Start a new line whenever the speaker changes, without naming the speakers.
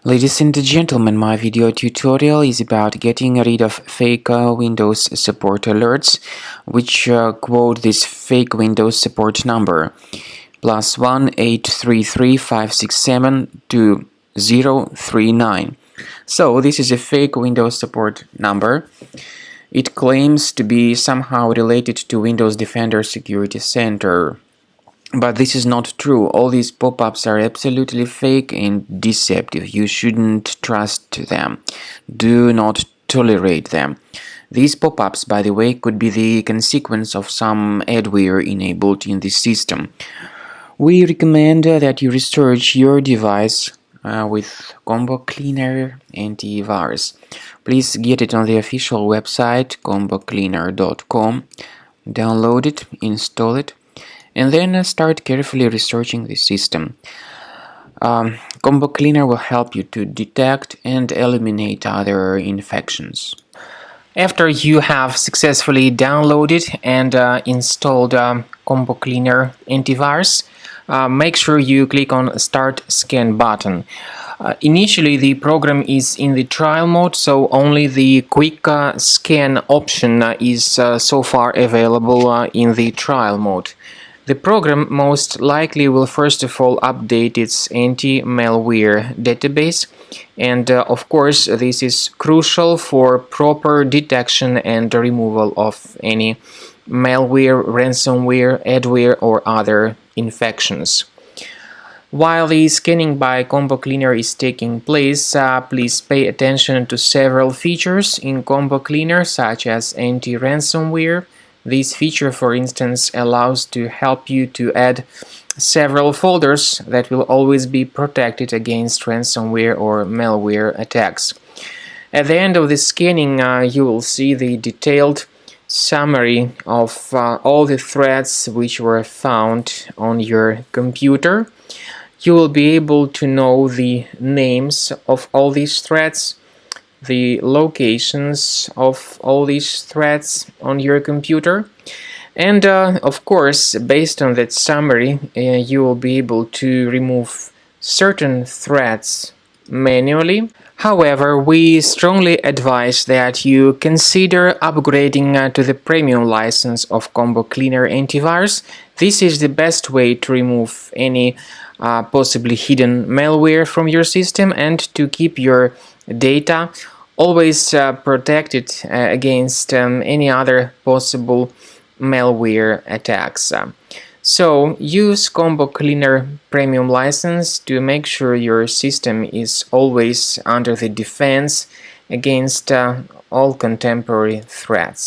Ladies and gentlemen, my video tutorial is about getting rid of fake Windows support alerts, which quote this fake Windows support number +1 833 567 2039. So this is a fake Windows support number. It claims to be somehow related to Windows Defender Security Center. But this is not true. All these pop-ups are absolutely fake and deceptive. You shouldn't trust them. Do not tolerate them. These pop-ups, by the way, could be the consequence of some adware enabled in the system. We recommend that you research your device with Combo Cleaner Antivirus. Please get it on the official website combocleaner.com. Download it, install it, and then start carefully researching the system. Combo Cleaner will help you to detect and eliminate other infections. After you have successfully downloaded and installed Combo Cleaner Antivirus, make sure you click on Start Scan button. Initially, the program is in the trial mode, so only the quick scan option is so far available in the trial mode. The program most likely will first of all update its anti-malware database, and of course this is crucial for proper detection and removal of any malware, ransomware, adware or other infections. While the scanning by Combo Cleaner is taking place, please pay attention to several features in Combo Cleaner such as anti-ransomware. This feature, for instance, allows to help you to add several folders that will always be protected against ransomware or malware attacks. At the end of the scanning, you will see the detailed summary of all the threads which were found on your computer. You will be able to know the names of all these threads, the locations of all these threads on your computer, and of course, based on that summary, you will be able to remove certain threads manually. However, we strongly advise that you consider upgrading to the premium license of Combo Cleaner Antivirus. This is the best way to remove any possibly hidden malware from your system and to keep your data always protected against any other possible malware attacks. So use Combo Cleaner Premium license to make sure your system is always under the defense against all contemporary threats.